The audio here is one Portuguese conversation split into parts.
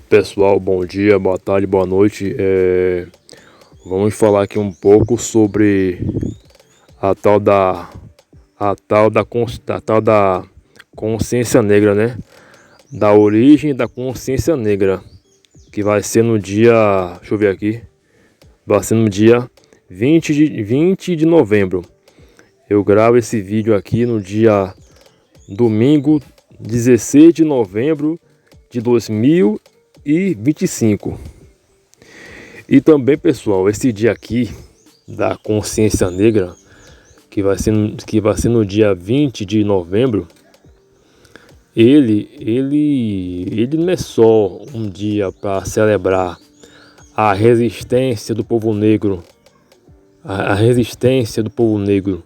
Pessoal, bom dia, boa tarde, boa noite. Vamos falar aqui um pouco sobre a tal da a tal da consciência negra, né? Da origem da consciência negra, que vai ser no dia, deixa eu ver aqui, vai ser no dia 20 de novembro. Eu gravo esse vídeo aqui no dia domingo 16 de novembro de 2025. E também, pessoal, esse dia aqui da consciência negra, que vai ser no dia 20 de novembro, ele não é só um dia para celebrar a resistência do povo negro, a resistência do povo negro,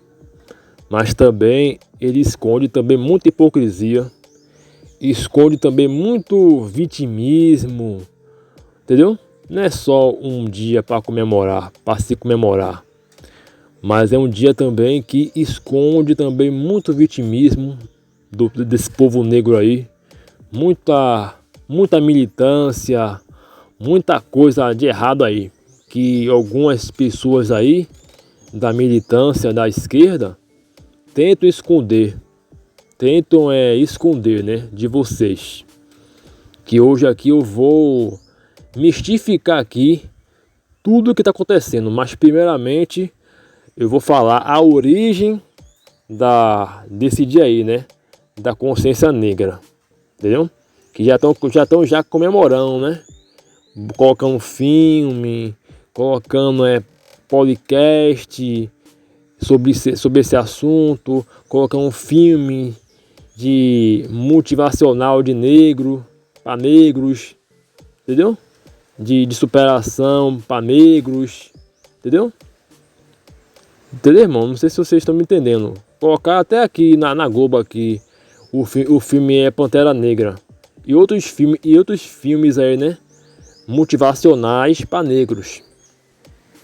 mas também ele esconde também muita hipocrisia, esconde também muito vitimismo, entendeu? Não é só um dia para comemorar, para se comemorar, mas é um dia também que esconde também muito vitimismo desse povo negro aí, muita militância, muita coisa de errado aí, que algumas pessoas aí da militância da esquerda tentam esconder, né, de vocês. Que hoje aqui eu vou mistificar aqui tudo o que está acontecendo, mas primeiramente eu vou falar a origem desse dia aí, né, da consciência negra, entendeu? Que já estão já comemorando, né? Colocando filme, colocando podcast sobre esse assunto, colocando um filme de motivacional de negro para negros, entendeu? De superação para negros, entendeu? Entendeu, irmão? Não sei se vocês estão me entendendo. Colocar até aqui na Globo aqui o filme é Pantera Negra e outros filmes aí, né? Motivacionais para negros,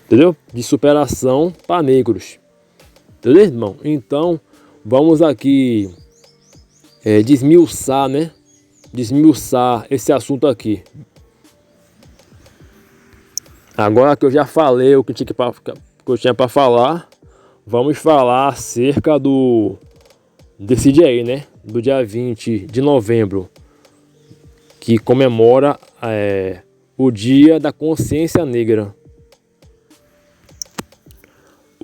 entendeu? De superação para negros, entendeu, irmão? Então vamos aqui desmiuçar, né? Desmiuçar esse assunto aqui. Agora que eu já falei o que eu tinha para falar, vamos falar acerca desse dia aí, né? Do dia 20 de novembro, que comemora o Dia da Consciência Negra.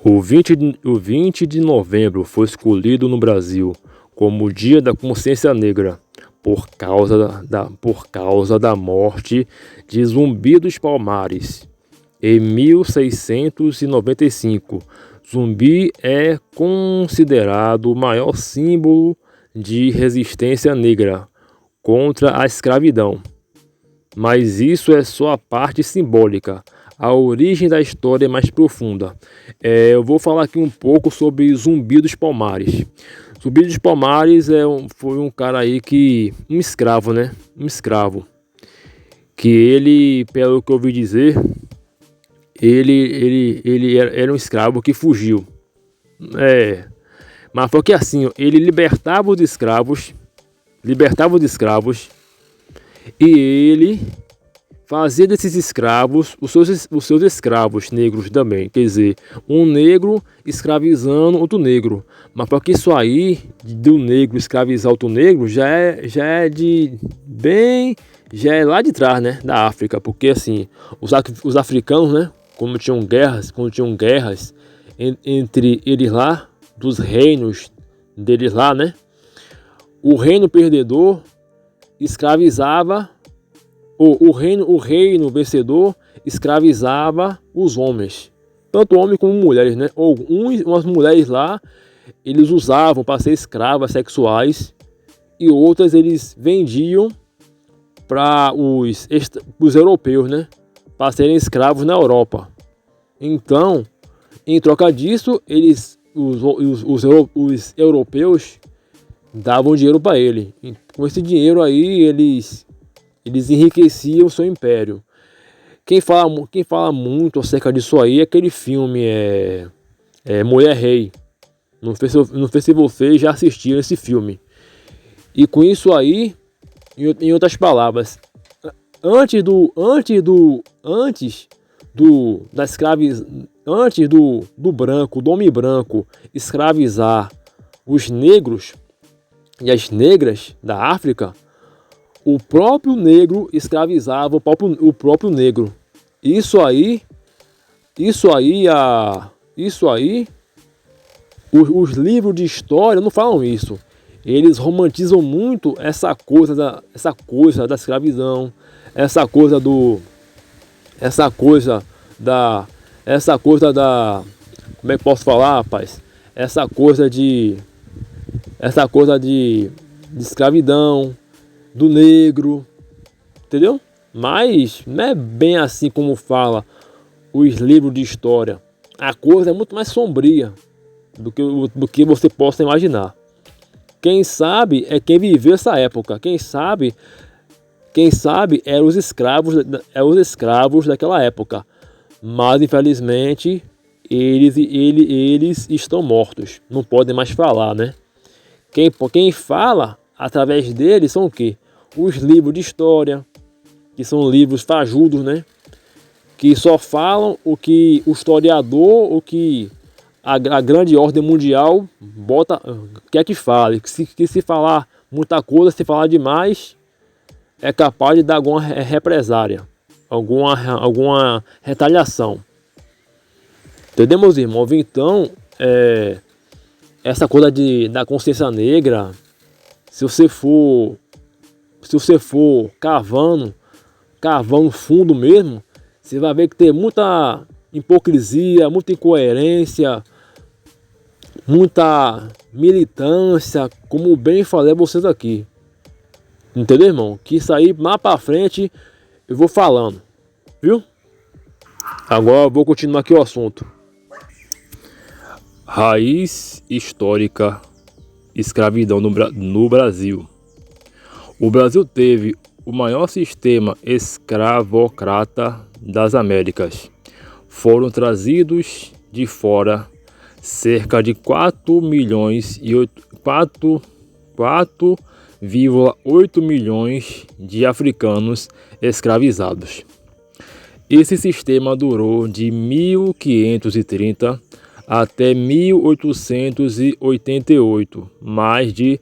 O 20 de novembro foi escolhido no Brasil como o Dia da Consciência Negra por causa da morte de Zumbi dos Palmares em 1695. Zumbi é considerado o maior símbolo de resistência negra contra a escravidão. Mas isso é só a parte simbólica. A origem da história é mais profunda. Eu vou falar aqui um pouco sobre Zumbi dos Palmares. Zumbi dos Palmares foi um cara aí um escravo, né? Um escravo. Que ele, pelo que eu ouvi dizer, ele era um escravo que fugiu. Mas foi que assim, ele libertava os escravos, e ele fazia desses escravos os seus escravos negros também. Quer dizer, um negro escravizando outro negro. Mas porque isso aí, do negro escravizar outro negro, já é lá de trás, né, da África. Porque assim, os africanos, né, quando tinham guerras entre eles lá, dos reinos deles lá, né, o reino perdedor escravizava, o reino vencedor escravizava os homens, tanto homens como mulheres, né? Ou umas mulheres lá eles usavam para ser escravas sexuais e outras eles vendiam para os europeus, né? Para serem escravos na Europa. Então, em troca disso, os europeus davam dinheiro para ele. Com esse dinheiro aí, eles enriqueciam o seu império. Quem fala muito acerca disso aí é aquele filme Mulher Rei. Não sei se vocês já assistiram esse filme. E com isso aí, em outras palavras, antes do branco, do homem branco escravizar os negros e as negras da África, o próprio negro escravizava o próprio negro. Isso aí, os livros de história não falam isso. Eles romantizam muito essa coisa da escravidão, essa coisa da, como é que posso falar, rapaz? Essa coisa de escravidão do negro, entendeu? Mas não é bem assim como fala os livros de história. A coisa é muito mais sombria do que você possa imaginar. Quem sabe é quem viveu essa época. Quem sabe eram os escravos daquela época. Mas infelizmente eles estão mortos. Não podem mais falar, né? Quem fala através deles são o quê? Os livros de história, que são livros fajudos, né? Que só falam o que o historiador, o que a grande ordem mundial quer que fale. Que se falar muita coisa, se falar demais, é capaz de dar alguma represária, alguma retaliação. Entendeu, meus irmãos? Então, essa coisa da consciência negra, se você for cavando fundo mesmo, você vai ver que tem muita hipocrisia, muita incoerência, muita militância, como bem falei a vocês aqui. Entendeu, irmão? Que isso aí, mais pra frente, eu vou falando, viu? Agora eu vou continuar aqui o assunto. Raiz histórica, escravidão no Brasil. O Brasil teve o maior sistema escravocrata das Américas. Foram trazidos de fora cerca de 4,8 milhões de africanos escravizados. Esse sistema durou de 1530 até 1888, mais de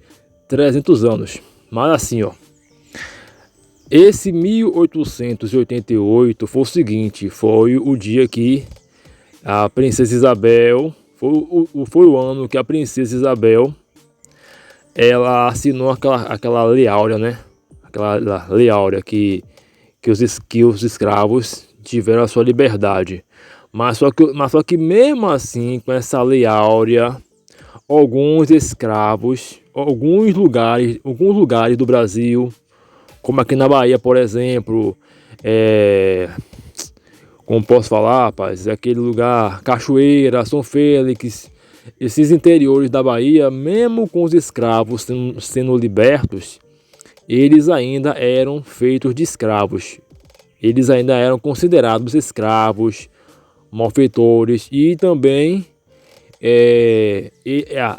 300 anos. Mas assim, ó, esse 1888 foi o seguinte, foi o dia que a princesa Isabel, foi o ano que a princesa Isabel, ela assinou aquela lei áurea, né? Aquela lei áurea que os escravos tiveram a sua liberdade. Mas só que mesmo assim, com essa lei áurea, alguns escravos, alguns lugares do Brasil, como aqui na Bahia, por exemplo, como posso falar, rapaz, aquele lugar, Cachoeira, São Félix, esses interiores da Bahia, mesmo com os escravos sendo libertos, eles ainda eram feitos de escravos. Eles ainda eram considerados escravos, malfeitores, e também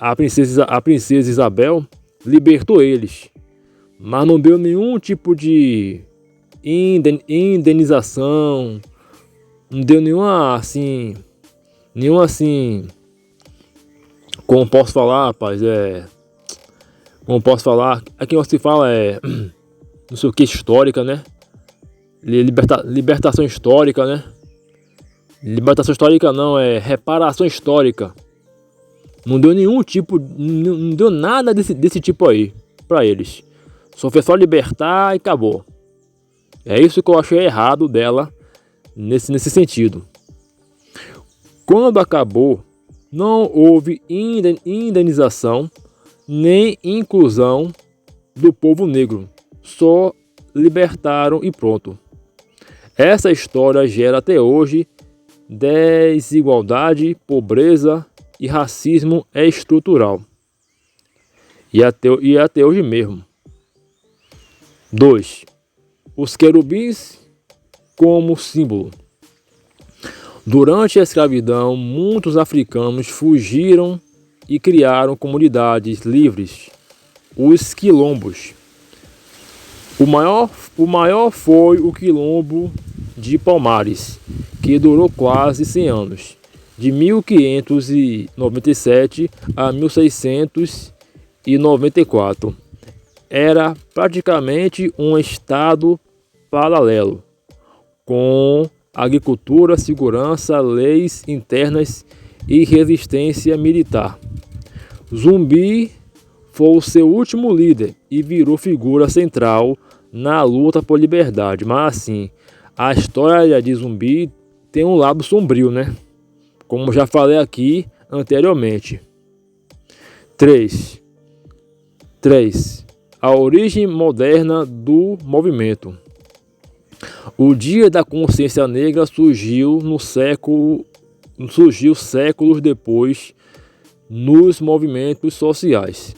a princesa Isabel libertou eles, mas não deu nenhum tipo de indenização, não deu nenhuma assim, como posso falar, rapaz, como posso falar, aqui se fala não sei o que, histórica, né? Libertação histórica, né? Libertação histórica não, reparação histórica. Não deu nenhum tipo, não deu nada desse tipo aí pra eles. Só fez só libertar e acabou. É isso que eu achei errado dela nesse sentido. Quando acabou, não houve indenização nem inclusão do povo negro. Só libertaram e pronto. Essa história gera até hoje desigualdade, pobreza e racismo estrutural. E até hoje mesmo. 2. Os querubins como símbolo. Durante a escravidão, muitos africanos fugiram e criaram comunidades livres, os quilombos. O maior foi o Quilombo de Palmares, que durou quase 100 anos, de 1597 a 1694. Era praticamente um estado paralelo, com agricultura, segurança, leis internas e resistência militar. Zumbi foi o seu último líder e virou figura central na luta por liberdade. Mas assim, a história de Zumbi tem um lado sombrio, né? Como já falei aqui anteriormente. 3. A origem moderna do movimento. O Dia da Consciência Negra surgiu séculos depois nos movimentos sociais.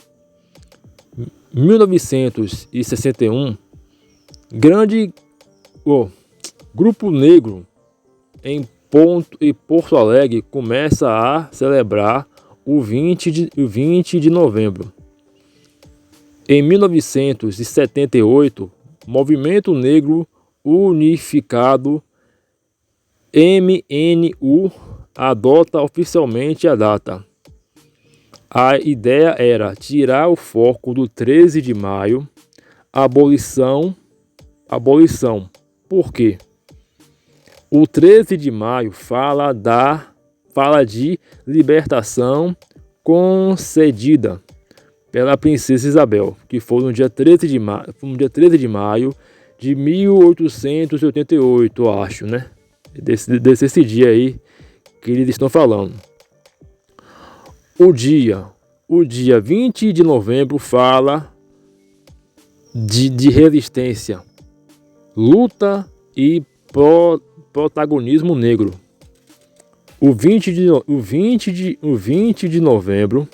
1961, grupo negro em Porto Alegre começa a celebrar o 20 de novembro. Em 1978, Movimento Negro Unificado MNU adota oficialmente a data. A ideia era tirar o foco do 13 de maio, abolição. Por quê? O 13 de maio fala de libertação concedida pela princesa Isabel, que foi no dia 13 de maio de 1888, eu acho, né? Desse dia aí que eles estão falando. O dia 20 de novembro fala de resistência, luta e protagonismo negro. O 20 de novembro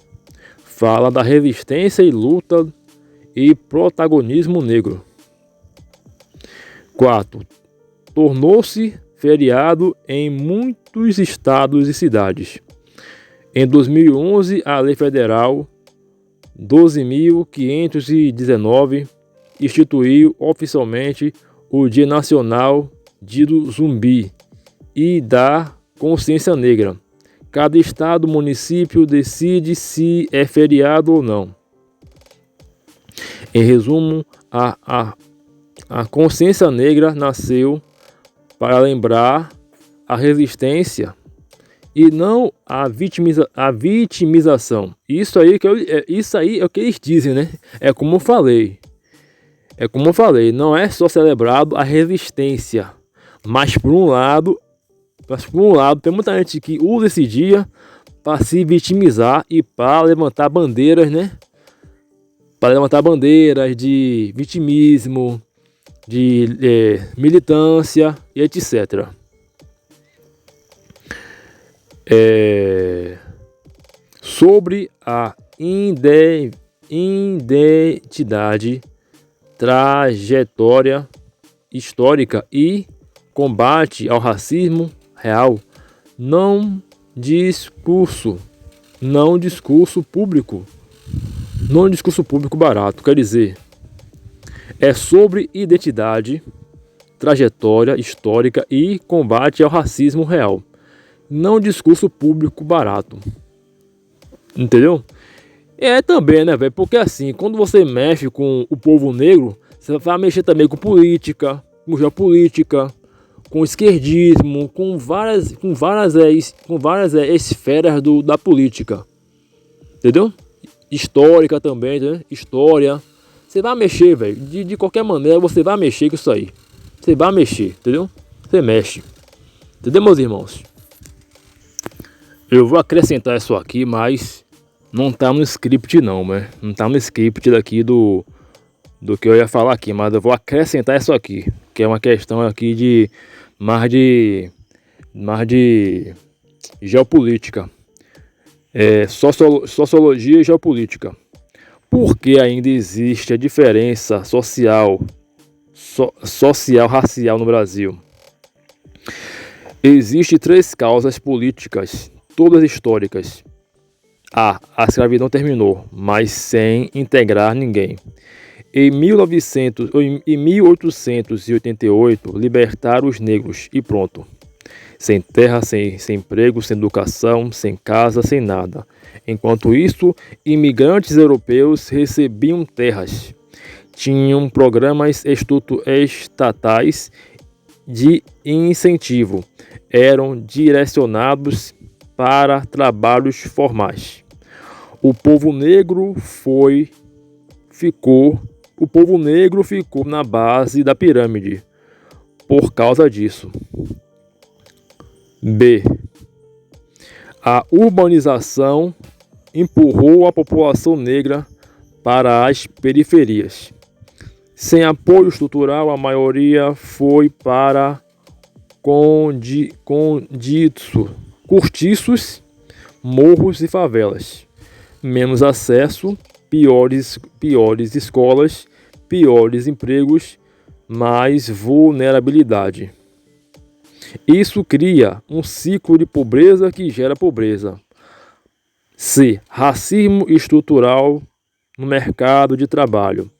fala da resistência e luta e protagonismo negro. 4. Tornou-se feriado em muitos estados e cidades. Em 2011, a Lei Federal 12.519 instituiu oficialmente o Dia Nacional do Zumbi e da Consciência Negra. Cada estado, município decide se é feriado ou não. Em resumo, a consciência negra nasceu para lembrar a resistência e não a vitimização. Isso aí é o que eles dizem, né? É como eu falei, não é só celebrado a resistência, mas por um lado tem muita gente que usa esse dia para se vitimizar e para levantar bandeiras, né? Para levantar bandeiras de vitimismo, de militância e etc. Sobre a identidade, trajetória histórica e combate ao racismo real, não discurso público barato, quer dizer, é sobre identidade, trajetória histórica e combate ao racismo real, não discurso público barato. Entendeu? É também, né, velho? Porque assim, quando você mexe com o povo negro, você vai mexer também com política, com geopolítica, com esquerdismo, com várias esferas da política. Entendeu? Histórica também, entendeu? História. Você vai mexer, velho. De qualquer maneira, você vai mexer com isso aí. Você vai mexer, entendeu? Você mexe. Entendeu, meus irmãos? Eu vou acrescentar isso aqui, mas não tá no script não, né? Não tá no script daqui do que eu ia falar aqui, mas eu vou acrescentar isso aqui, que é uma questão aqui de mais de geopolítica, sociologia e geopolítica. Por que ainda existe a diferença social, racial no Brasil? Existem 3 causas políticas, todas históricas. A escravidão terminou, mas sem integrar ninguém. Em 1888, libertaram os negros e pronto. Sem terra, sem emprego, sem educação, sem casa, sem nada. Enquanto isso, imigrantes europeus recebiam terras. Tinham programas estatais de incentivo. Eram direcionados para trabalhos formais. O povo negro ficou na base da pirâmide por causa disso. B. A urbanização empurrou a população negra para as periferias. Sem apoio estrutural, a maioria foi para cortiços, morros e favelas. Menos acesso, piores escolas, piores empregos, mais vulnerabilidade. Isso cria um ciclo de pobreza que gera pobreza. C. Racismo estrutural no mercado de trabalho.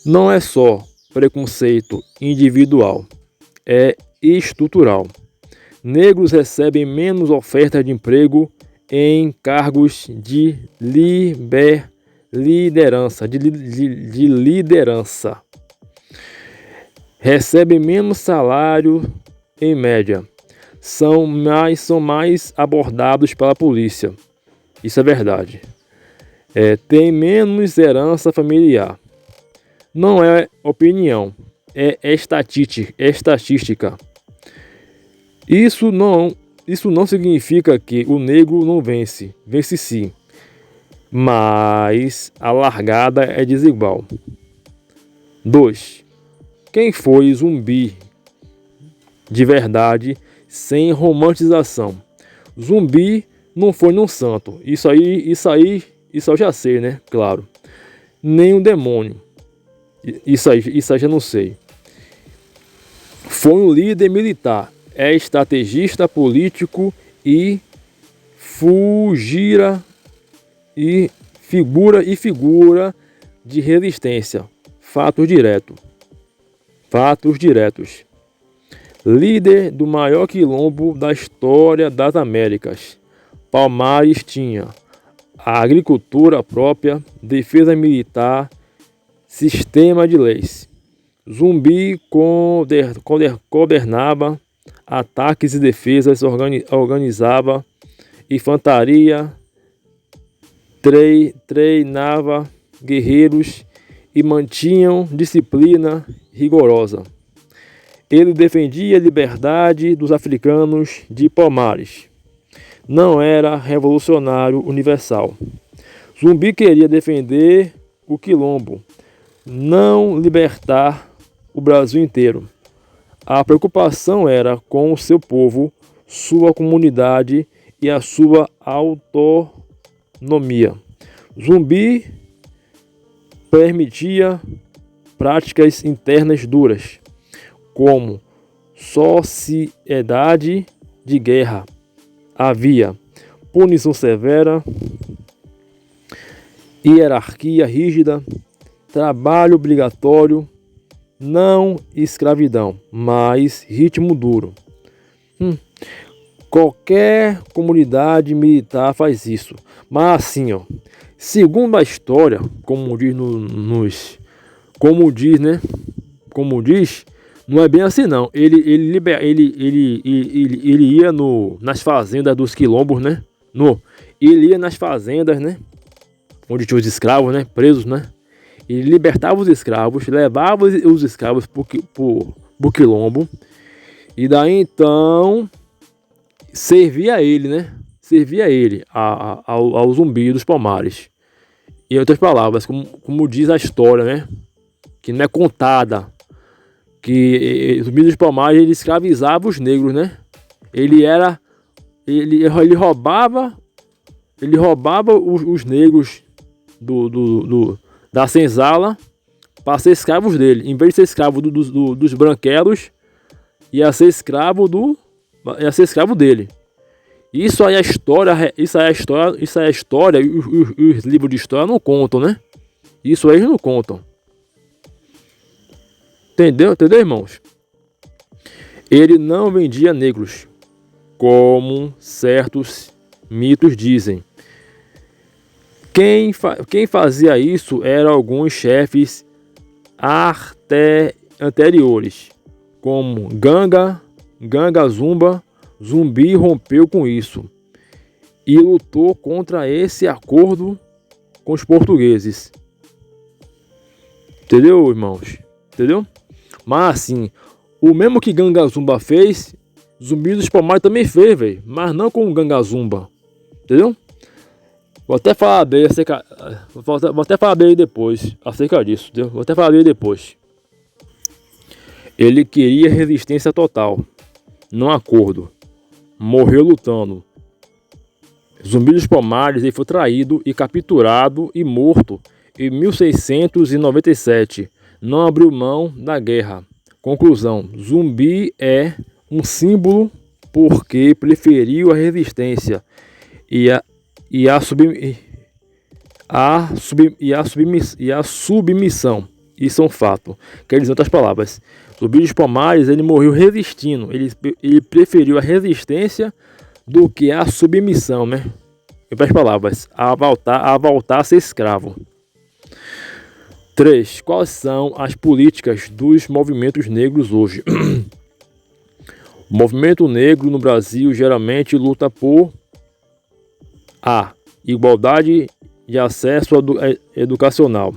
Não é só preconceito individual, é estrutural. Negros recebem menos ofertas de emprego em cargos de liderança. Recebem menos salário em média. São mais abordados pela polícia. Isso é verdade. Tem menos herança familiar. Não é opinião, é estatística. Isso não significa que o negro não vence. Vence sim. Mas a largada é desigual. 2. Quem foi Zumbi de verdade, sem romantização? Zumbi não foi um santo. Isso eu já sei, né? Claro. Nem um demônio. Isso aí já não sei. Foi um líder militar, estrategista político e figura de resistência. Fatos diretos. Líder do maior quilombo da história das Américas. Palmares tinha a agricultura própria, defesa militar, sistema de leis. Zumbi coordenava ataques e defesas, organizava infantaria, treinava guerreiros e mantinham disciplina rigorosa. Ele defendia a liberdade dos africanos de Palmares. Não era revolucionário universal. Zumbi queria defender o quilombo, não libertar o Brasil inteiro. A preocupação era com o seu povo, sua comunidade e a sua autonomia. Zumbi permitia práticas internas duras, como sociedade de guerra. Havia punição severa, hierarquia rígida, trabalho obrigatório, não escravidão, mas ritmo duro. Qualquer comunidade militar faz isso. Mas assim, segundo a história, como diz, não é bem assim não. Ele ia nas fazendas dos quilombos, né? Ele ia nas fazendas, né? Onde tinha os escravos, né? Presos, né? Ele libertava os escravos, levava os escravos pro quilombo. E daí então servia a ele, né? Servia a ele, ao Zumbi dos Palmares. Em outras palavras, como diz a história, né? Que não é contada. Que o Zumbi dos Palmares ele escravizava os negros, né? Ele roubava os negros da senzala para ser escravos dele. Em vez de ser escravo dos branquelos, ia ser escravo dele. Isso aí é a história, e os livros de história não contam, né? Isso aí eles não contam. Entendeu, irmãos? Ele não vendia negros, como certos mitos dizem. Quem fazia isso eram alguns chefes anteriores, como Ganga Zumba. Zumbi rompeu com isso e lutou contra esse acordo com os portugueses. Entendeu, irmãos? Entendeu? Mas assim, o mesmo que Ganga Zumba fez, Zumbi dos Palmares também fez, velho. Mas não com o Ganga Zumba. Entendeu? Vou até falar dele depois, acerca disso, entendeu? Vou até falar dele depois. Ele queria resistência total, não acordo. Morreu lutando. Zumbi dos Palmares, ele foi traído e capturado e morto em 1697. Não abriu mão da guerra. Conclusão: Zumbi é um símbolo porque preferiu a resistência e a submissão. Isso é um fato. Quer dizer, em outras palavras, Zumbi dos Palmares, ele morreu resistindo. Ele preferiu a resistência do que a submissão, né? Em outras palavras, a voltar a ser escravo. 3. Quais são as políticas dos movimentos negros hoje? O movimento negro no Brasil geralmente luta por a igualdade de acesso educacional,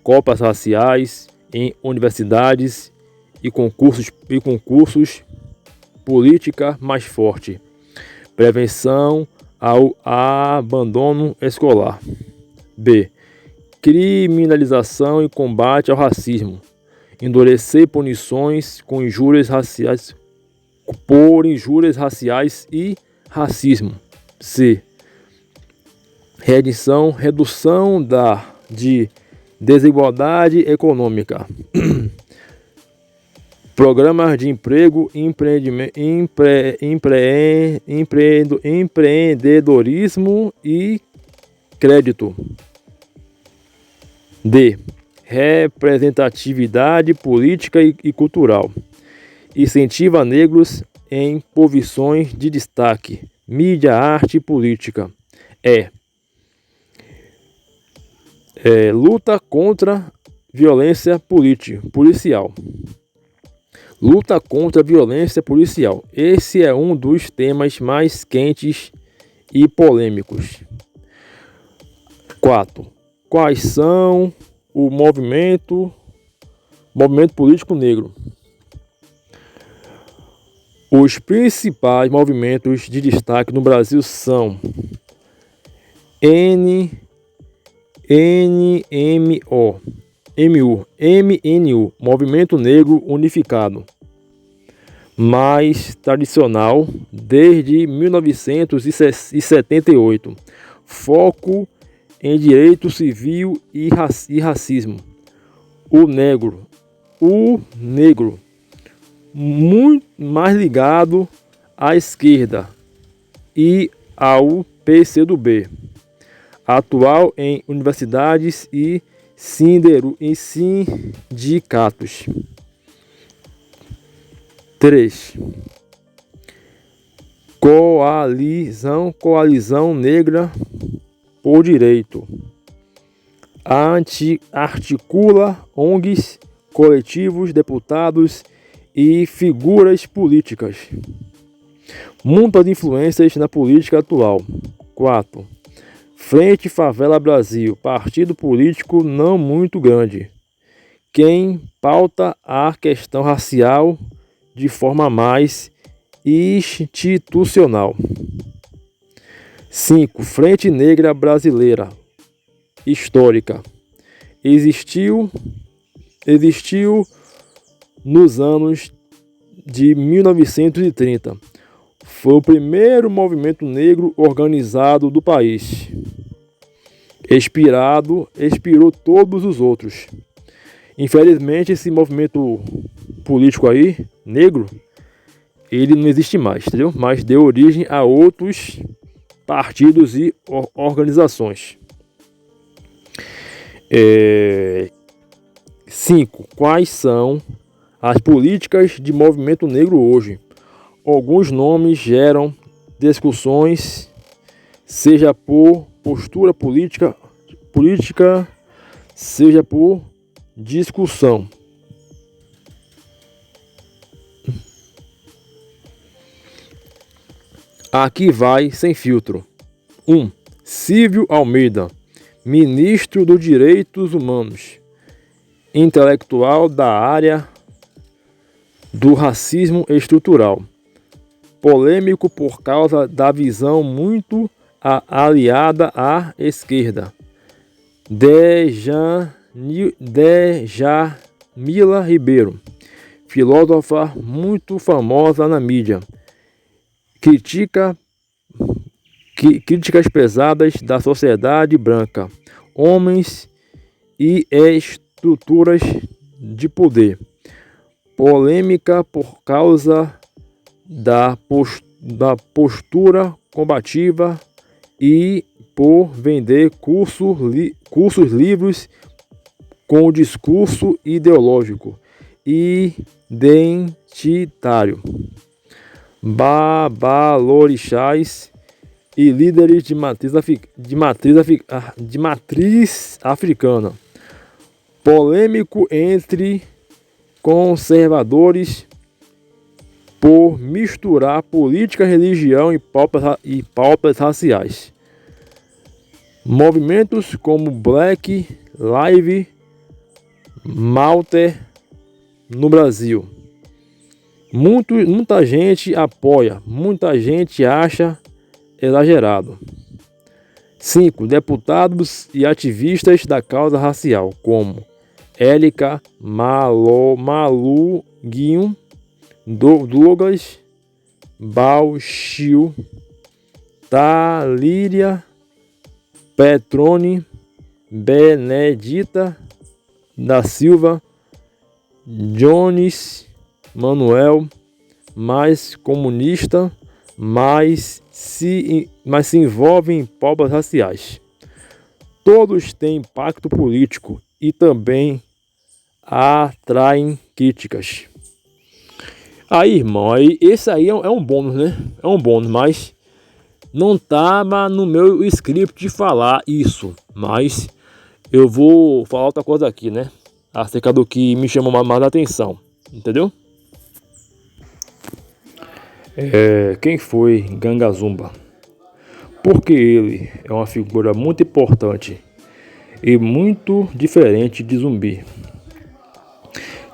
cotas raciais em universidades e concursos, política mais forte, prevenção ao abandono escolar. B. Criminalização e combate ao racismo, endurecer punições com injúrias raciais por injúrias raciais e racismo. C. Redução de desigualdade econômica. Programas de emprego, empreendedorismo e crédito. D. Representatividade política e cultural. Incentiva negros em posições de destaque. Mídia, arte e política. Luta contra violência policial. Luta contra a violência policial. Esse é um dos temas mais quentes e polêmicos. 4. Quais são o movimento político negro? Os principais movimentos de destaque no Brasil são MNU, Movimento Negro Unificado, mais tradicional desde 1978, foco em direito civil e racismo. O negro, muito mais ligado à esquerda e ao PCdoB, atual em universidades e sindicatos. 3. Coalizão Negra por Direito. Articula ONGs, coletivos, deputados e figuras políticas. Muitas influências na política atual. 4. Frente Favela Brasil, partido político não muito grande, quem pauta a questão racial de forma mais institucional. 5. Frente Negra Brasileira, histórica, existiu nos anos de 1930. Foi o primeiro movimento negro organizado do país. Inspirou todos os outros. Infelizmente, esse movimento político aí, negro, ele não existe mais, entendeu? Mas deu origem a outros partidos e organizações. 5. Quais são As políticas de movimento negro hoje. Alguns nomes geram discussões, seja por postura política, seja por discussão. Aqui vai sem filtro. 1. Silvio Almeida, ministro dos Direitos Humanos, intelectual da área do racismo estrutural, polêmico por causa da visão muito aliada à esquerda. Djamila Ribeiro, filósofa muito famosa na mídia, críticas pesadas da sociedade branca, homens e estruturas de poder, polêmica por causa da postura combativa e por vender cursos livres com discurso ideológico identitário, babalorixás e líderes de matriz africana, polêmico entre conservadores por misturar política, religião e pautas raciais. Movimentos como Black Lives Matter no Brasil. Muita gente apoia, muita gente acha exagerado. 5. Deputados e ativistas da causa racial, como Élica Maluguinho, Douglas Bauchil, Talíria Petroni, Benedita da Silva, Jones Manuel, mais comunista, mas se envolve em pautas raciais. Todos têm impacto político e também atraem críticas. Aí, irmão, esse aí é um bônus, né? É um bônus, mas não estava no meu script de falar isso. Mas eu vou falar outra coisa aqui, né? Acerca do que me chamou mais a atenção, entendeu? Quem foi Ganga Zumba? Porque ele é uma figura muito importante e muito diferente de Zumbi.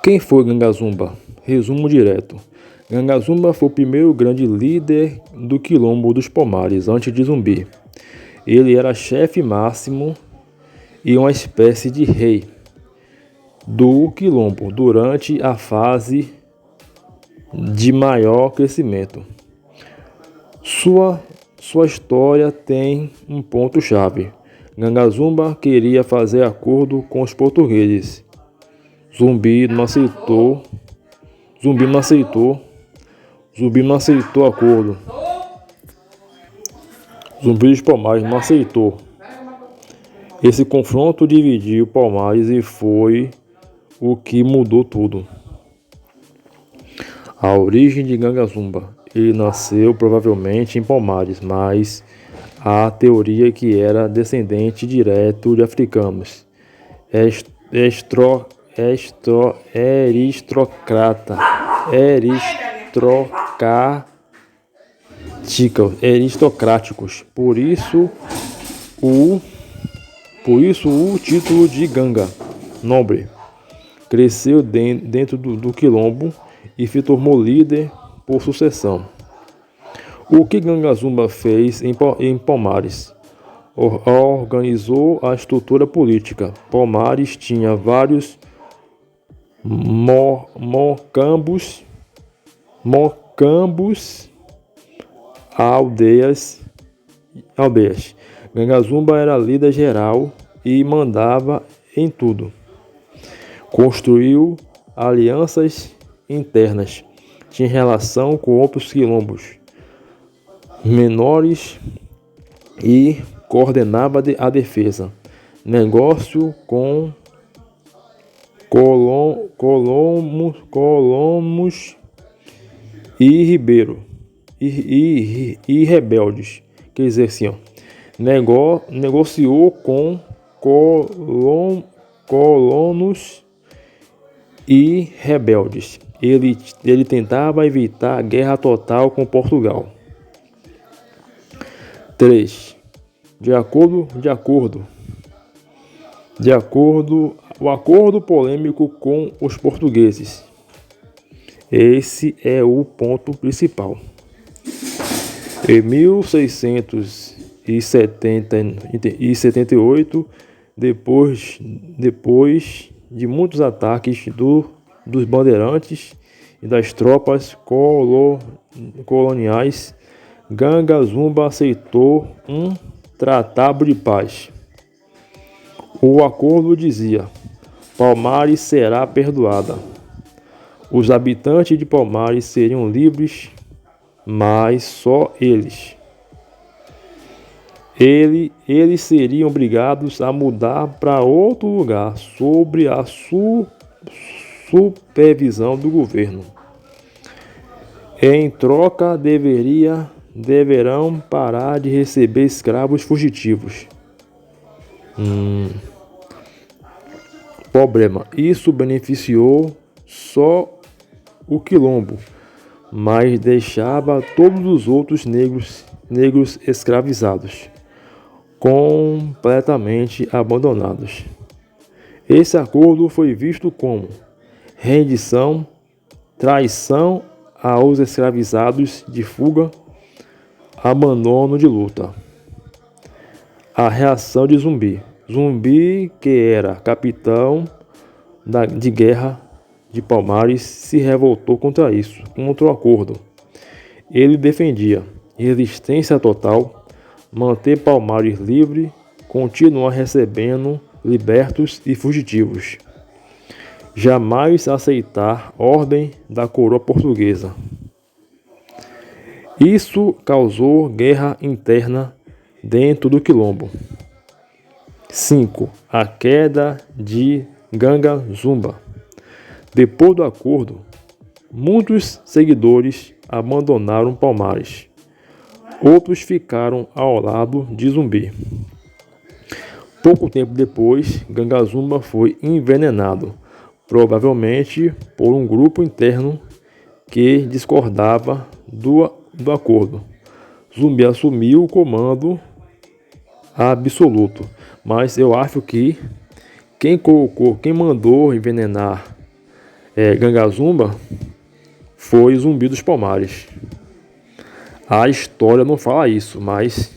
Quem foi Ganga Zumba? Resumo direto. Ganga Zumba foi o primeiro grande líder do Quilombo dos Palmares antes de Zumbi. Ele era chefe máximo e uma espécie de rei do Quilombo durante a fase de maior crescimento. Sua história tem um ponto-chave. Ganga Zumba queria fazer acordo com os portugueses. Zumbi não aceitou o acordo. Zumbi dos Palmares não aceitou. Esse confronto dividiu Palmares e foi o que mudou tudo. A origem de Ganga Zumba. Ele nasceu provavelmente em Palmares, mas há teoria que era descendente direto de africanos. Aristocráticos. Por isso o título de Ganga, nobre. Cresceu dentro do Quilombo e se tornou líder por sucessão. O que Ganga Zumba fez em Palmares? Organizou a estrutura política. Palmares tinha vários mocambos, aldeias. Ganga Zumba era líder geral e mandava em tudo. Construiu alianças internas. Tinha relação com outros quilombos menores e coordenava a defesa. Negócio com Colonos e Ribeiro e rebeldes. Quer dizer assim, ó, negociou com colonos e rebeldes. Ele tentava evitar a guerra total com Portugal. 3. O acordo polêmico com os portugueses. Esse é o ponto principal. Em 1678, depois de muitos ataques dos bandeirantes e das tropas coloniais, Ganga Zumba aceitou um tratado de paz. O acordo dizia: Palmares será perdoada. Os habitantes de Palmares seriam livres, mas só eles. Eles seriam obrigados a mudar para outro lugar sob a supervisão do governo. Em troca, deverão parar de receber escravos fugitivos. Problema: isso beneficiou só o Quilombo, mas deixava todos os outros negros escravizados, completamente abandonados. Esse acordo foi visto como rendição, traição aos escravizados de fuga, abandono de luta. A reação de Zumbi. Zumbi, que era capitão de guerra de Palmares, se revoltou contra o acordo. Ele defendia resistência total, manter Palmares livre, continuar recebendo libertos e fugitivos. Jamais aceitar ordem da coroa portuguesa. Isso causou guerra interna dentro do Quilombo. 5. A queda de Ganga Zumba. Depois do acordo, muitos seguidores abandonaram Palmares. Outros ficaram ao lado de Zumbi. Pouco tempo depois, Ganga Zumba foi envenenado, provavelmente por um grupo interno que discordava do acordo. Zumbi assumiu o comando absoluto, mas eu acho que quem mandou envenenar Ganga Zumba foi Zumbi dos Palmares. A história não fala isso, mas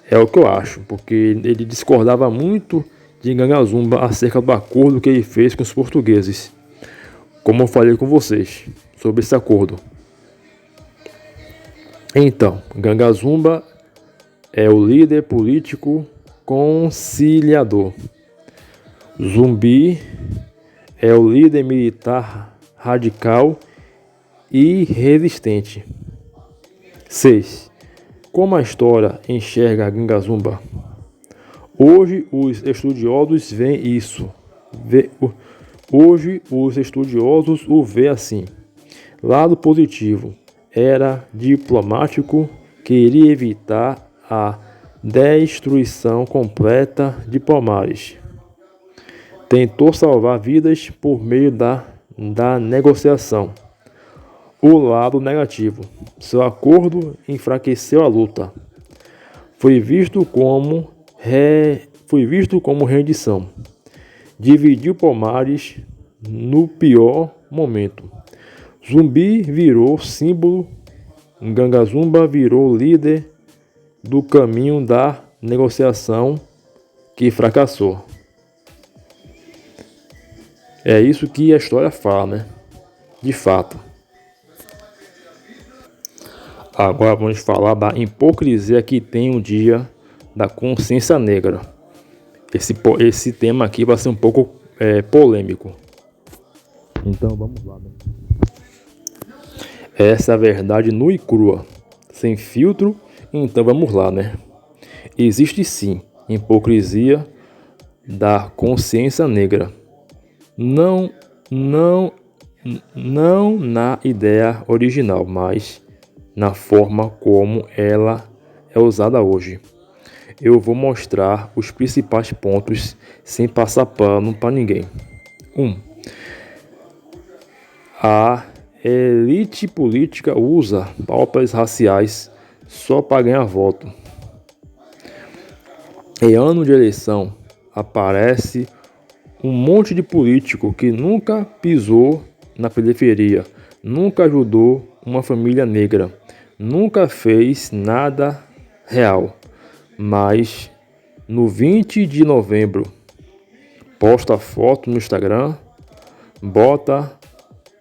é o que eu acho, porque ele discordava muito de Ganga Zumba acerca do acordo que ele fez com os portugueses, como eu falei com vocês sobre esse acordo. Então, Ganga Zumba é o líder político conciliador. Zumbi é o líder militar radical e resistente. 6. Como a história enxerga Ganga Zumba? Hoje os estudiosos veem isso. Hoje os estudiosos o veem assim. Lado positivo: era diplomático, queria evitar a destruição completa de Palmares. Tentou salvar vidas por meio da negociação. O lado negativo: seu acordo enfraqueceu a luta. Foi visto como rendição. Dividiu Palmares no pior momento. Zumbi virou símbolo. Ganga Zumba virou líder do caminho da negociação que fracassou. É isso que a história fala, né? De fato. Agora vamos falar da hipocrisia que tem o dia da consciência negra. Esse tema aqui vai ser um pouco polêmico. Então vamos lá, né? Essa é a verdade nua e crua, sem filtro. Então vamos lá, né? Existe sim hipocrisia da consciência negra. Não, não, não na ideia original, mas na forma como ela é usada hoje. Eu vou mostrar os principais pontos sem passar pano para ninguém. 1. A elite política usa pautas raciais só para ganhar voto. Em ano de eleição, aparece um monte de político que nunca pisou na periferia, nunca ajudou uma família negra, nunca fez nada real. Mas no 20 de novembro, posta foto no Instagram, bota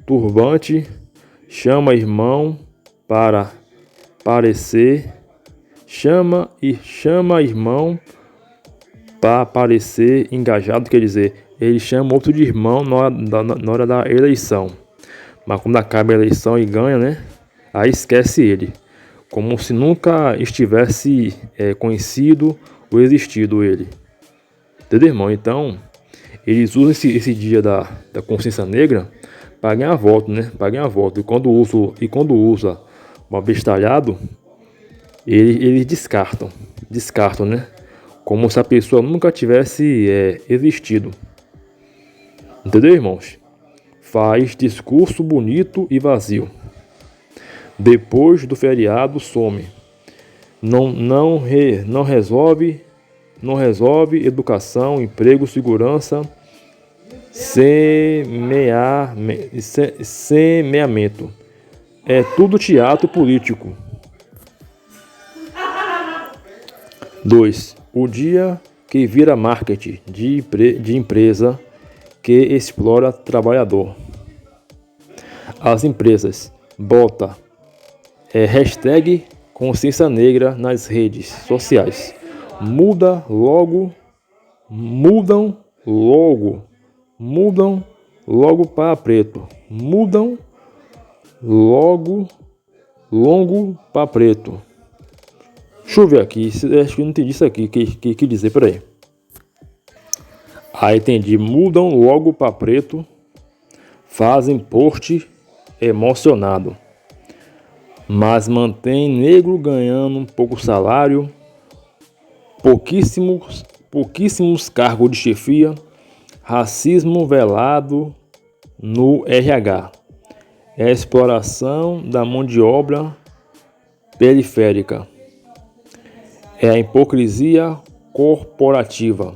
turbante, chama irmão para aparecer, chama irmão para aparecer engajado, quer dizer, ele chama outro de irmão na hora da eleição. Mas quando acaba a eleição e ganha, né? Aí esquece ele. Como se nunca estivesse conhecido ou existido ele. Entendeu, irmão? Então, eles usam esse dia da consciência negra para ganhar voto, né? Para ganhar voto. E quando usa um abestalhado, eles descartam, né? Como se a pessoa nunca tivesse existido. Entendeu, irmãos? Faz discurso bonito e vazio. Depois do feriado some. Não resolve educação, emprego, segurança, semeamento. É tudo teatro político. 2. O dia que vira marketing de empresa que explora trabalhador. As empresas botam hashtag consciência negra nas redes sociais. Mudam logo para preto. Mudam longo para preto. Deixa eu ver aqui, acho que eu não entendi isso aqui, que dizer, peraí. Aí entendi, mudam logo para preto, fazem post emocionado, mas mantém negro ganhando pouco salário, pouquíssimos cargos de chefia, racismo velado no RH, exploração da mão de obra periférica, a hipocrisia corporativa,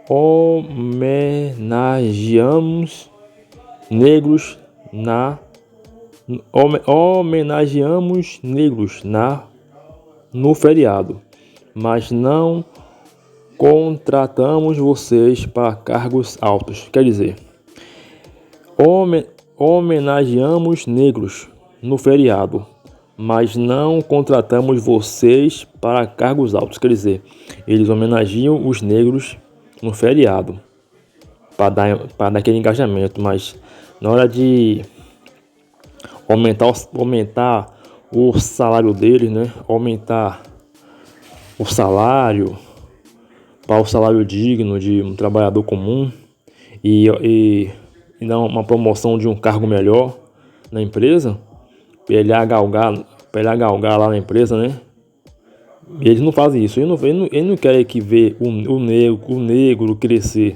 homenageamos negros no feriado, mas não contratamos vocês para cargos altos. Quer dizer, homenageamos negros no feriado, mas não contratamos vocês para cargos altos. Quer dizer, eles homenageiam os negros no feriado para dar aquele engajamento, mas na hora de aumentar o salário deles, né? Aumentar o salário para o salário digno de um trabalhador comum e dar uma promoção de um cargo melhor na empresa, para ele galgar lá na empresa, né? E eles não fazem isso. Eles não querem que ver o negro crescer.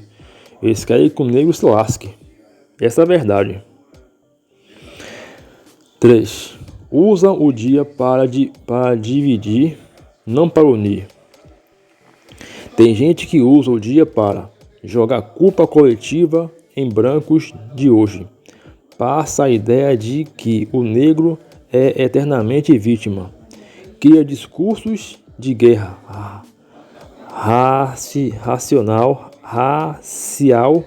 Eles querem que o negro se lasque. Essa é a verdade. 3. Usam o dia para dividir, não para unir. Tem gente que usa o dia para jogar culpa coletiva em brancos de hoje. Passa a ideia de que o negro é eternamente vítima. Cria discursos de guerra racial.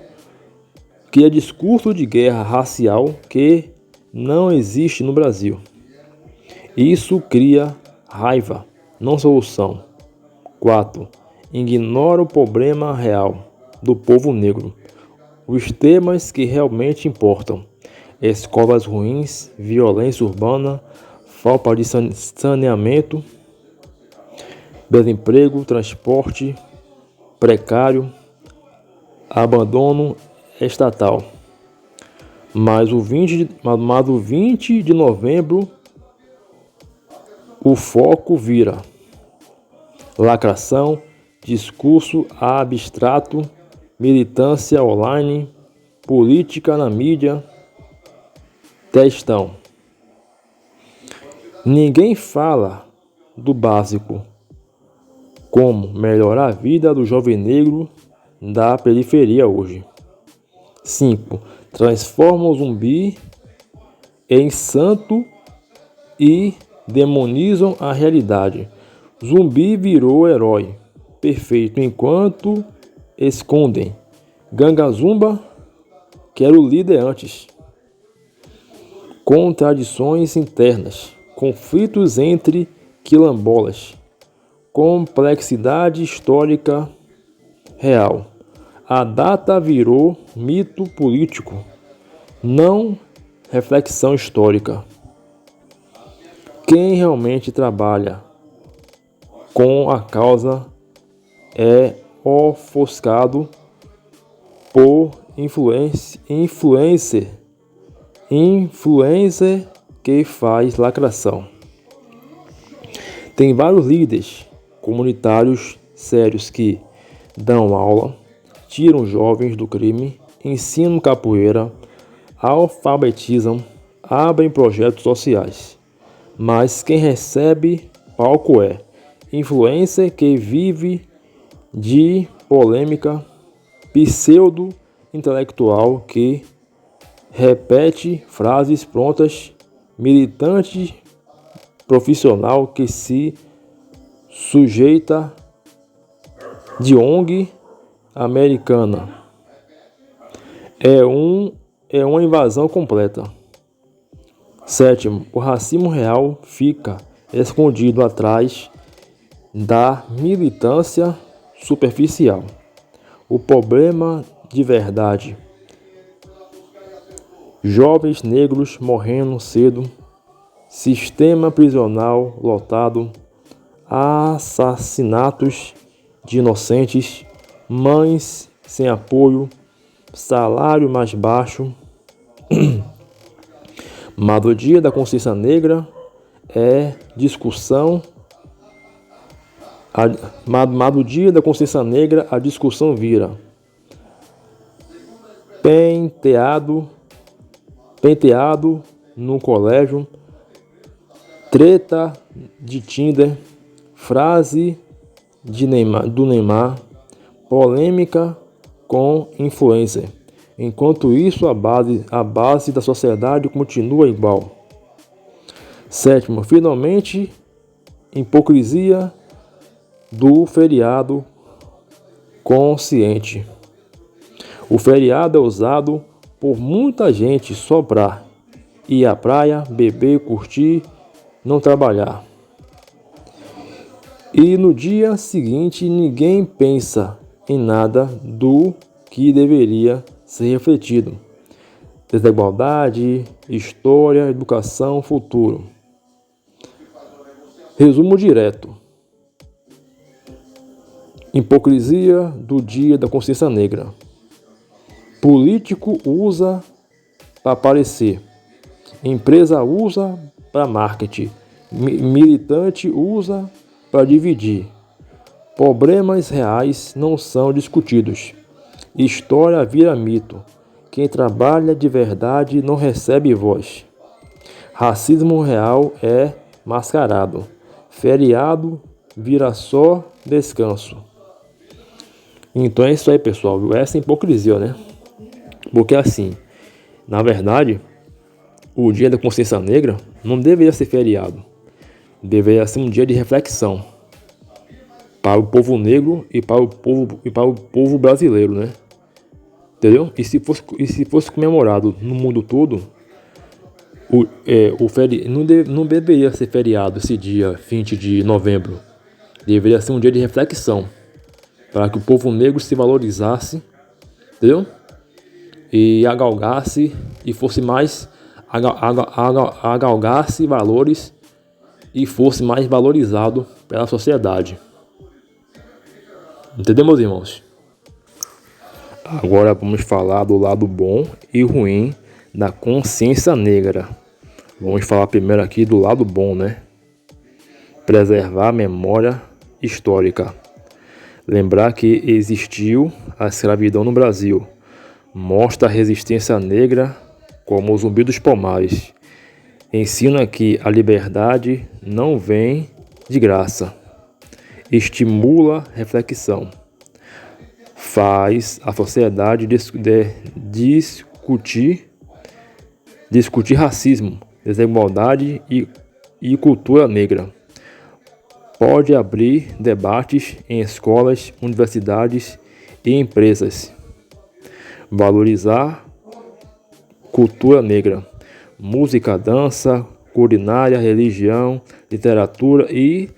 Cria discurso de guerra racial que não existe no Brasil. Isso cria raiva, não solução. 4. Ignora o problema real do povo negro. Os temas que realmente importam. Escolas ruins, violência urbana, falta de saneamento desemprego, transporte precário, abandono estatal. Mas o 20 de novembro o foco vira lacração, discurso abstrato, militância online, política na mídia, textão. Ninguém fala do básico, como melhorar a vida do jovem negro da periferia hoje. 5. Transforma o zumbi em santo e demonizam a realidade. Zumbi virou herói perfeito enquanto escondem. Ganga Zumba, que era o líder antes. Contradições internas, conflitos entre quilombolas, complexidade histórica real. A data virou mito político, não reflexão histórica. Quem realmente trabalha com a causa é ofuscado por influencer que faz lacração. Tem vários líderes comunitários sérios que dão aula, tiram jovens do crime, ensinam capoeira, alfabetizam, abrem projetos sociais. Mas quem recebe palco é influencer que vive de polêmica, pseudo-intelectual que repete frases prontas, militante profissional que se sujeita de ONG americana. É uma invasão completa. 7. O racismo real fica escondido atrás da militância superficial. O problema de verdade: jovens negros morrendo cedo, sistema prisional lotado, assassinatos de inocentes, mães sem apoio, salário mais baixo. Mas o Dia da Consciência Negra é discussão. Mas do Dia da Consciência Negra a discussão vira penteado no colégio, treta de Tinder, frase do Neymar, polêmica com influencer. Enquanto isso, a base da sociedade continua igual. 7. Finalmente, hipocrisia do feriado consciente. O feriado é usado por muita gente só para ir à praia, beber, curtir, não trabalhar. E no dia seguinte ninguém pensa em nada do que deveria ser refletido. Desigualdade, história, educação, futuro. Resumo direto. Hipocrisia do Dia da Consciência Negra. Político usa para aparecer. Empresa usa para marketing. Militante usa para dividir. Problemas reais não são discutidos. História vira mito. Quem trabalha de verdade não recebe voz. Racismo real é mascarado. Feriado vira só descanso. Então é isso aí, pessoal. Essa é hipocrisia, né? Porque assim, na verdade, o Dia da Consciência Negra não deveria ser feriado. Deveria ser um dia de reflexão para o povo negro e para o povo brasileiro, né? Entendeu? E se fosse comemorado no mundo todo, não deveria ser feriado esse dia 20 de novembro. Deveria ser um dia de reflexão para que o povo negro se valorizasse, entendeu? E agalgasse e fosse mais agalgasse valores e fosse mais valorizado pela sociedade. Entendeu, meus irmãos? Agora vamos falar do lado bom e ruim da consciência negra. Vamos falar primeiro aqui do lado bom, né? Preservar a memória histórica. Lembrar que existiu a escravidão no Brasil. Mostra a resistência negra como o Zumbi dos Palmares. Ensina que a liberdade não vem de graça. Estimula reflexão. Faz a sociedade discutir racismo, desigualdade e cultura negra. Pode abrir debates em escolas, universidades e empresas. Valorizar cultura negra. Música, dança, culinária, religião, literatura e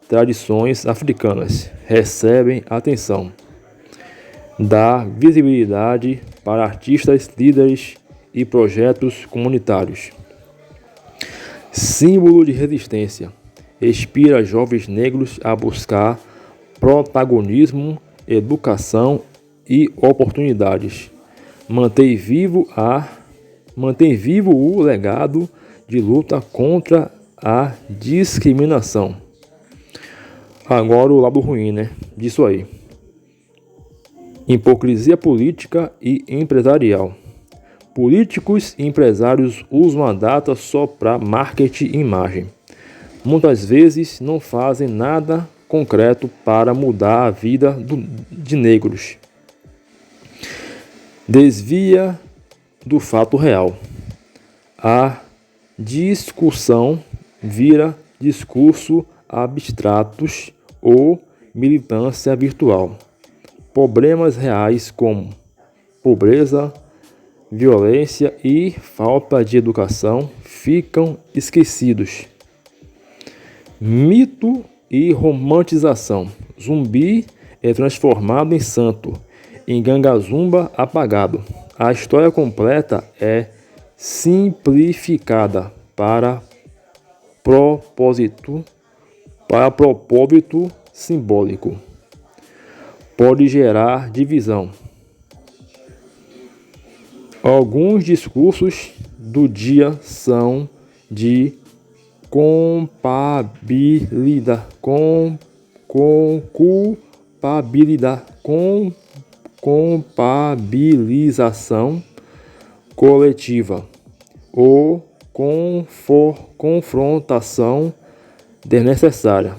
tradições africanas recebem atenção. Dá visibilidade para artistas, líderes e projetos comunitários. Símbolo de resistência. Inspira jovens negros a buscar protagonismo, educação e oportunidades. Mantém vivo o legado de luta contra a discriminação. Agora o lado ruim, né? Disso aí. Hipocrisia política e empresarial. Políticos e empresários usam a data só para marketing e imagem. Muitas vezes não fazem nada concreto para mudar a vida de negros. Desvia do fato real. A discussão vira discurso abstratos ou militância virtual. Problemas reais como pobreza, violência e falta de educação ficam esquecidos. Mito e romantização. Zumbi é transformado em santo, em gangazumba apagado. A história completa é simplificada para propósito simbólico. Pode gerar divisão. Alguns discursos do dia são de compabilização coletiva ou confrontação desnecessária.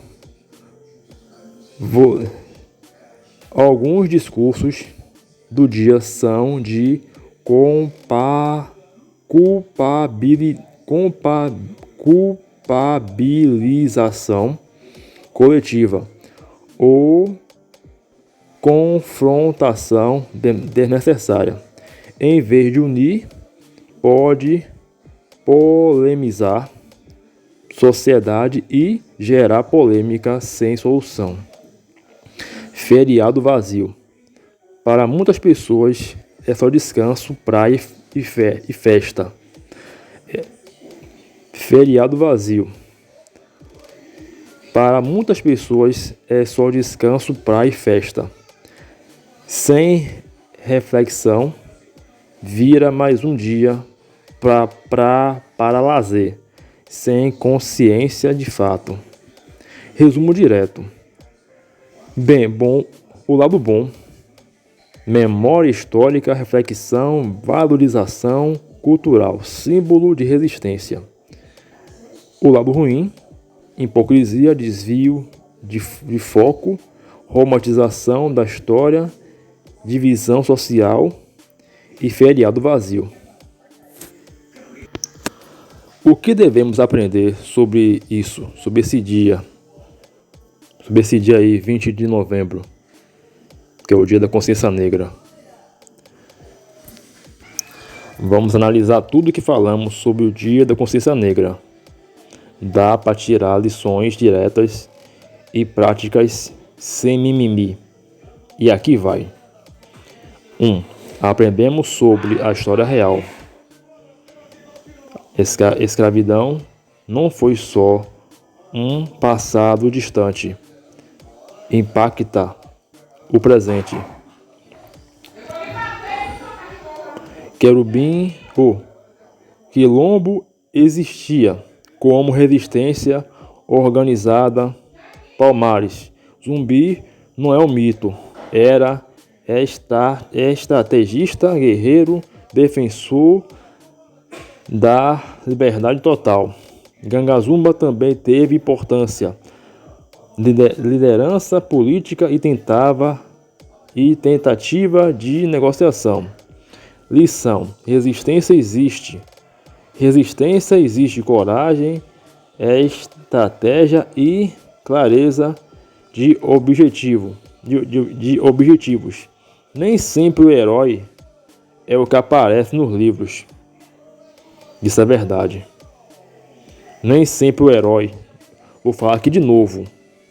Alguns discursos do dia são de culpabilização coletiva ou confrontação desnecessária. Em vez de unir, pode polemizar sociedade e gerar polêmica sem solução. Feriado vazio. Para muitas pessoas é só descanso, praia e festa. Feriado vazio. Para muitas pessoas é só descanso, praia e festa. Sem reflexão, vira mais um dia para lazer, sem consciência de fato. Resumo direto. O lado bom. Memória histórica, reflexão, valorização cultural, símbolo de resistência. O lado ruim. Hipocrisia, desvio de foco, romantização da história, divisão social e feriado vazio. O que devemos aprender sobre isso, sobre esse dia aí, 20 de novembro, que é o Dia da Consciência Negra? Vamos analisar tudo que falamos sobre o Dia da Consciência Negra. Dá para tirar lições diretas e práticas sem mimimi. E aqui vai. 1. Aprendemos sobre a história real. Escravidão não foi só um passado distante. Impacta o presente. Querubim, o quilombo existia como resistência organizada. Palmares, Zumbi não é um mito, era estrategista, guerreiro, defensor da liberdade total. Gangazumba também teve importância, liderança política e tentativa de negociação. Lição: resistência existe. Resistência existe coragem, estratégia e clareza de objetivos. Nem sempre o herói é o que aparece nos livros. Isso é verdade. Nem sempre o herói. Vou falar aqui de novo.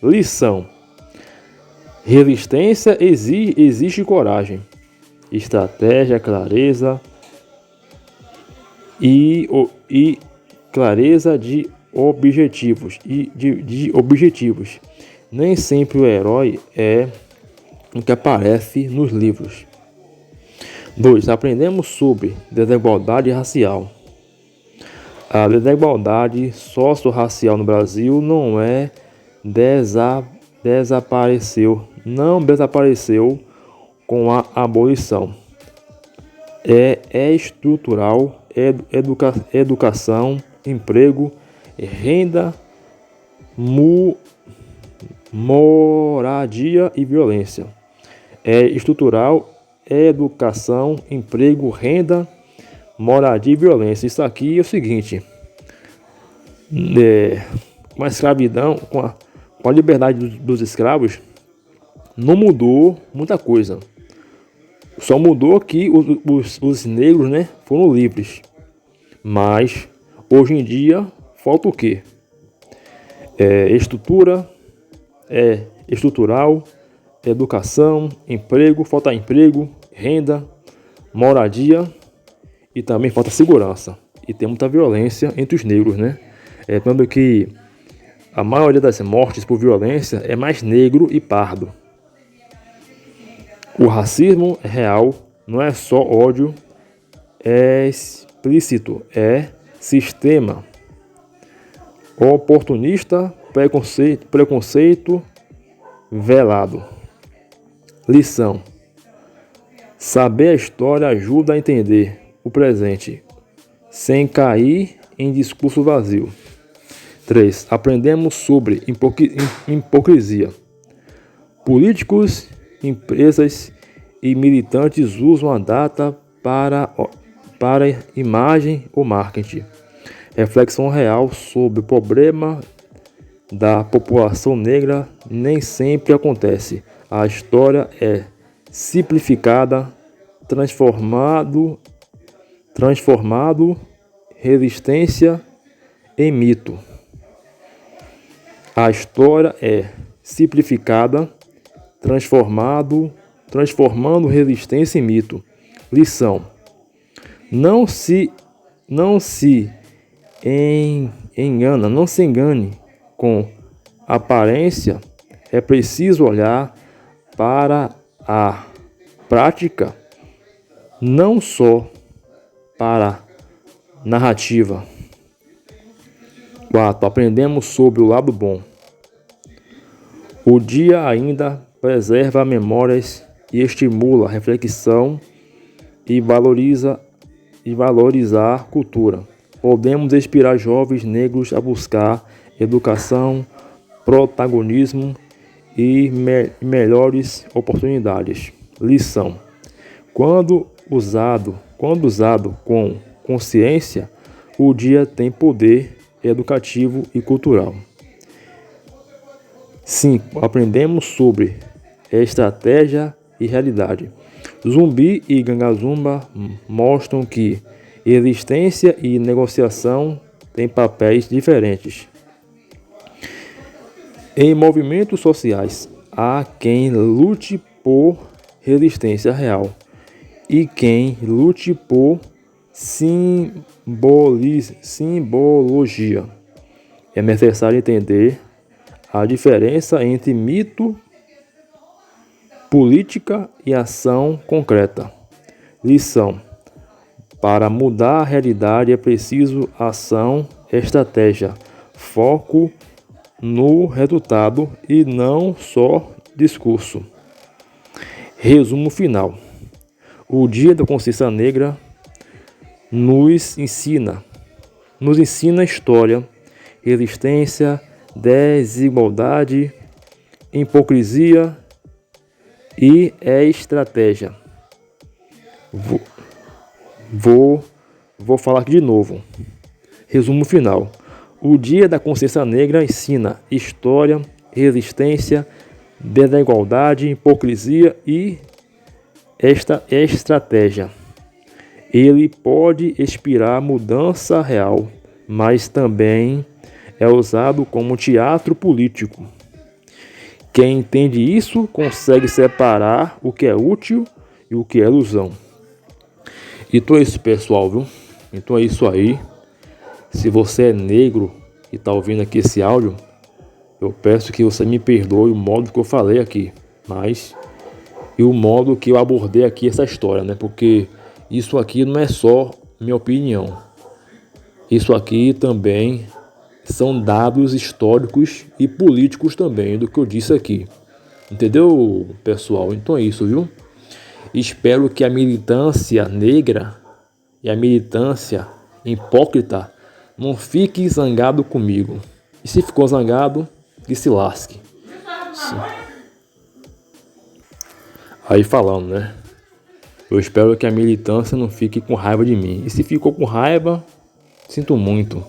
Lição: resistência existe coragem, estratégia, clareza e clareza de objetivos de objetivos. Nem sempre o herói é o que aparece nos livros. 2. Aprendemos sobre desigualdade racial. A desigualdade socio-racial no Brasil não desapareceu com a abolição. É estrutural, educação, emprego, renda, moradia e violência. É estrutural, educação, emprego, renda, moradia e violência. Isso aqui é o seguinte: com a escravidão, com a liberdade dos escravos, não mudou muita coisa. Só mudou que os negros, né, foram livres. Mas hoje em dia falta o quê? Estrutural, educação, emprego, falta emprego, renda, moradia e também falta segurança. E tem muita violência entre os negros, né? Tanto que a maioria das mortes por violência é mais negro e pardo. O racismo é real, não é só ódio, é explícito, é sistema. Oportunista, preconceito velado. Lição: saber a história ajuda a entender o presente, sem cair em discurso vazio. 3. Aprendemos sobre hipocrisia. Políticos, empresas e militantes usam a data para imagem ou marketing. Reflexão real sobre o problema da população negra nem sempre acontece. A história é simplificada, transformado resistência em mito. A história é simplificada, transformando resistência em mito. Lição: não se engane com aparência. É preciso olhar para a prática, não só para a narrativa. 4. Aprendemos sobre o lado bom. O dia ainda preserva memórias e estimula a reflexão e valorizar a cultura. Podemos inspirar jovens negros a buscar educação, protagonismo e melhores oportunidades. Lição: quando usado com consciência, o dia tem poder educativo e cultural. 5. Aprendemos sobre estratégia e realidade. Zumbi e Gangazumba mostram que resistência e negociação têm papéis diferentes. Em movimentos sociais, há quem lute por resistência real e quem lute por simbologia. É necessário entender a diferença entre mito Política e ação concreta. Lição: para mudar a realidade é preciso ação, estratégia, foco no resultado e não só discurso. Resumo final: o Dia da Consciência Negra nos ensina história, resistência, desigualdade, hipocrisia e estratégia. Vou falar aqui de novo. Resumo final: o Dia da Consciência Negra ensina história, resistência, desigualdade, hipocrisia e estratégia. Ele pode inspirar mudança real, mas também é usado como teatro político. Quem entende isso consegue separar o que é útil e o que é ilusão. Então é isso, pessoal, viu? Então é isso aí. Se você é negro e está ouvindo aqui esse áudio, eu peço que você me perdoe o modo que eu falei aqui, e o modo que eu abordei aqui essa história, né? Porque isso aqui não é só minha opinião. Isso aqui também são dados históricos e políticos também do que eu disse aqui. Entendeu, pessoal? Então é isso, viu? Espero que a militância negra e a militância hipócrita não fique zangado comigo. E se ficou zangado, que se lasque. Sim. Aí falando, né? Eu espero que a militância não fique com raiva de mim. E se ficou com raiva, sinto muito.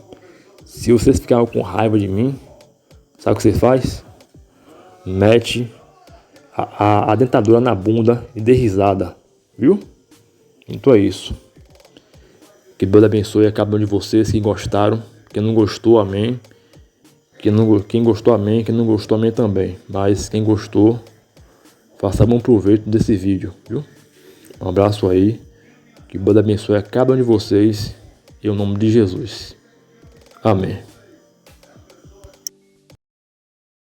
Se vocês ficaram com raiva de mim, sabe o que vocês fazem? Mete a dentadura na bunda e dê risada, viu? Então é isso. Que Deus abençoe a cada um de vocês que gostaram. Quem não gostou, amém. Quem gostou, amém. Quem não gostou, amém também. Mas quem gostou, faça bom proveito desse vídeo, viu? Um abraço aí. Que Deus abençoe a cada um de vocês. Em nome de Jesus. Amém.